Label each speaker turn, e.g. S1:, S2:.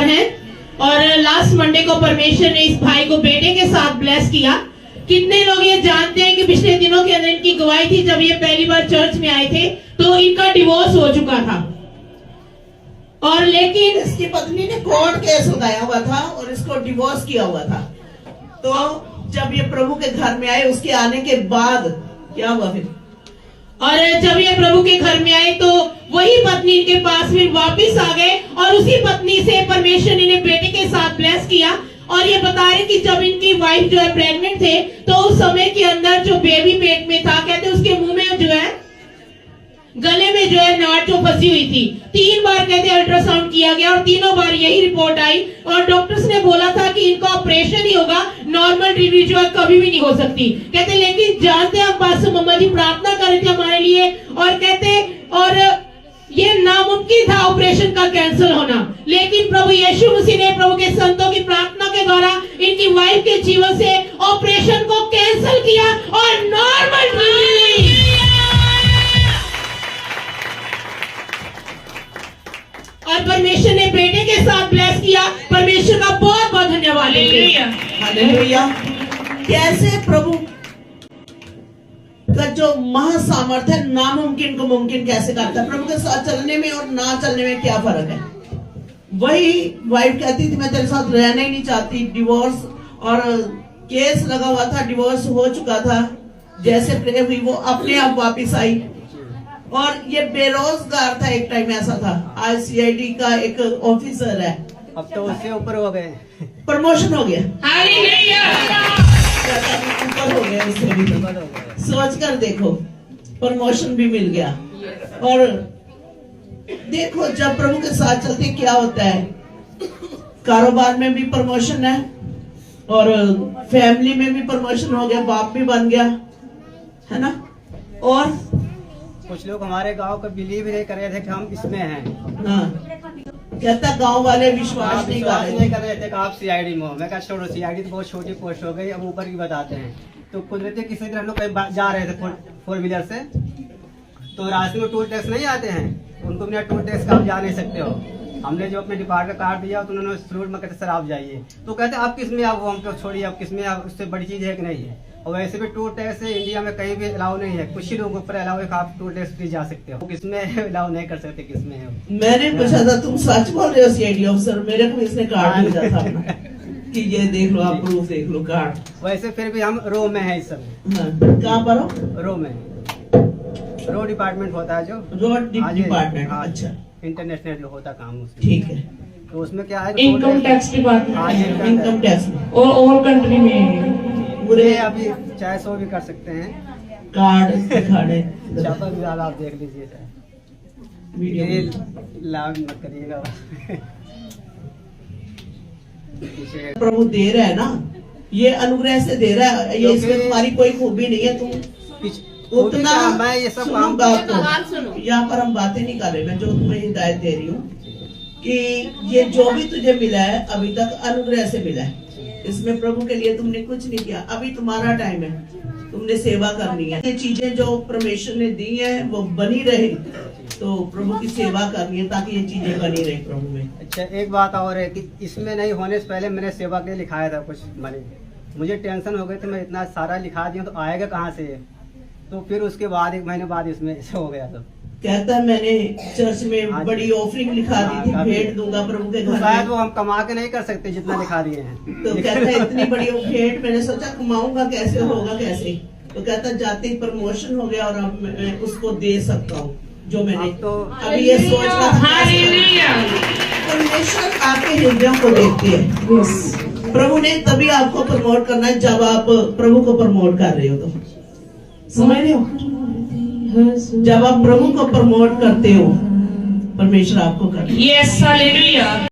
S1: हैं और last Monday को परमेश्वर ने इस भाई को बेटे के साथ ब्लेस किया। कितने लोग ये जानते हैं कि पिछले दिनों के अंदर इनकी गवाही थी, जब ये पहली बार चर्च में आए थे तो इनका डिवोर्स हो चुका था और लेकिन
S2: इसकी पत्नी ने कोर्ट केस लगाया हुआ था और इसको डिवोर्स किया हुआ था। तो जब ये प्रभु के घर में आए, उसके आने के बाद क्या हुआ फिर?
S1: और जब ये प्रभु के घर में आए तो वही पत्नी इनके पास फिर वापस आ गए और उसी पत्नी से परमेश्वर ने इन्हें बेटे के साथ ब्लेस किया। और ये बता रहे कि जब इनकी वाइफ जो है प्रेग्नेंट थे तो उस समय के अंदर जो बेबी पेट में था, कहते उसके मुंह में जो है गले में जो है नाट जो फंसी हुई थी। 3 बार कहते अल्ट्रासाउंड किया गया और तीनों बार यही रिपोर्ट आई और डॉक्टर्स ने बोला था कि इनका ऑपरेशन ही होगा, नॉर्मल डिलीवरी जो है कभी भी नहीं हो सकती। कहते लेकिन जानते हैं पास्टर मम्मा जी प्रार्थना कर रहे थे हमारे लिए और कहते और ये नामुमकिन था ऑपरेशन का कैंसिल होना, लेकिन प्रभु यीशु मसीह ने प्रभु के संतों की प्रार्थना के द्वारा इनकी वाइफ के जीवन से ऑपरेशन को कैंसिल किया और नॉर्मल डिलीवरी। और परमेश्वर ने बेटे के साथ ब्लेस किया। परमेश्वर का बहुत बहुत धन्यवाद।
S2: हालेलुया। कैसे प्रभु का जो महासामर्थ है नामुमकिन को मुमकिन कैसे करता है। प्रभु के साथ चलने में और ना चलने में क्या फर्क है। वही वाइफ कहती थी मैं तेरे साथ रहना ही नहीं चाहती, डिवोर्स और केस लगा हुआ था, डिवोर्स हो चुका था। जैसे प्रे हुई वो अपने आप वापिस आई और ये बेरोजगार था, एक टाइम ऐसा था। आज सीआईडी का एक ऑफिसर है,
S3: अब तो उससे ऊपर हो गए,
S2: प्रमोशन हो गया। ऊपर हो गया, उससे भी सोच कर देखो, प्रमोशन भी मिल गया। और देखो जब प्रभु के साथ चलते क्या होता है, कारोबार में भी प्रमोशन है और फैमिली में भी प्रमोशन हो गया, बाप भी बन गया, है ना। और
S3: कुछ लोग हमारे गांव का बिलीव नहीं कर रहे थे कि हम इसमें हैं।
S2: हाँ, कहता गांव वाले विश्वास नहीं
S3: कर रहे थे कि आप सीआईडी में हो। मैं कहा छोड़ो, सीआईडी तो बहुत छोटी पोस्ट हो गई, अब ऊपर की बताते हैं। तो कुदरती किसी दिन हम लोग कहीं जा रहे थे 4 व्हीलर से, तो रास्ते में टोल टैक्स नहीं आते हैं, उनको बिना टोल टैक्स का आप जा नहीं सकते हो। हमने जो अपने डिपार्टमेंट का कार्ड दिया तो उन्होंने फ्रूट में कहते सर आप जाइए, तो कहते आप किस में आप, हमको छोड़िए आप किस में आप, उससे बड़ी चीज है कि नहीं है। और वैसे भी टूर टैक्स इंडिया में कहीं भी अलाउ नहीं है, कुछ ही लोगों पर अलाउ है कि आप टूर टैक्स फ्री जा सकते हो, किसमें अलाउ नहीं कर सकते किसमें है।
S2: मैंने पूछा था तुम सच बोल रहे हो सीआईडी ऑफिसर, मेरे को इसने कार्ड भेजा था अपना कि ये देख लो, आप प्रूफ देख लो कार्ड।
S3: वैसे फिर भी हम रो में है इस समय।
S2: हाँ, कहाँ पर हो?
S3: रो में, रो डिपार्टमेंट होता है जो
S2: रोड डिपार्टमेंट। अच्छा,
S3: इंटरनेशनल जो होता काम उसमें,
S2: ठीक है।
S3: तो उसमें क्या है,
S4: income tax department,
S2: income tax
S4: और ऑल कंट्री में
S2: पूरे
S3: अभी चाहे 100 भी कर सकते हैं
S2: कार्ड दिखाने।
S3: छापा भी डाला, आप देख लीजिए,
S2: वीडियो
S3: ये लाभ मत करिएगा।
S2: प्रभु दे रहा है ना, ये अनुग्रह से दे रहा है, ये इसमें तुम्हारी कोई खूबी नहीं है। तुम उतना
S3: मैं ये सब काम
S2: सुनो, यहाँ पर हम बातें नहीं कर रहे, मैं जो तुम्हें हिदायत दे रही हूँ कि ये जो भी तुझे मिला है अभी तक अनुग्रह से मिला है। इसमें प्रभु के लिए तुमने कुछ नहीं किया, अभी तुम्हारा टाइम है, तुमने सेवा करनी है। ये चीजें जो परमेश्वर ने दी है वो बनी रहे, तो प्रभु की सेवा करनी है ताकि ये चीजें बनी रहे प्रभु में।
S3: अच्छा, एक बात और है कि इसमें नहीं होने से पहले मैंने सेवा के लिए लिखाया था कुछ मनी, मुझे टेंशन हो गई थी, मैं इतना सारा लिखा दिया तो आएगा कहाँ से, तो फिर उसके बाद 1 महीने बाद इसमें ऐसा हो गया। तो
S2: कहता है मैंने चर्च में बड़ी ऑफरिंग लिखा दी थी, भेंट दूंगा प्रभु के घर में।
S3: शायद वो हम कमा के नहीं कर सकते जितना लिखा दिए हैं।
S2: तो कहता है इतनी बड़ी भेंट, मैंने सोचा कमाऊंगा कैसे, होगा कैसे। तो कहता जाते ही प्रमोशन हो गया और अब मैं उसको दे सकता हूँ जो मैंने।
S3: तो
S2: अभी ये सोच रहा था, परमेश्वर आपके हृदयों को देखती है। प्रभु ने तभी आपको प्रमोट करना है जब आप प्रभु को प्रमोट कर रहे हो, तो समझ रहे हो। जब आप प्रभु को प्रमोट करते हो परमेश्वर आपको करता है।
S4: Yes hallelujah.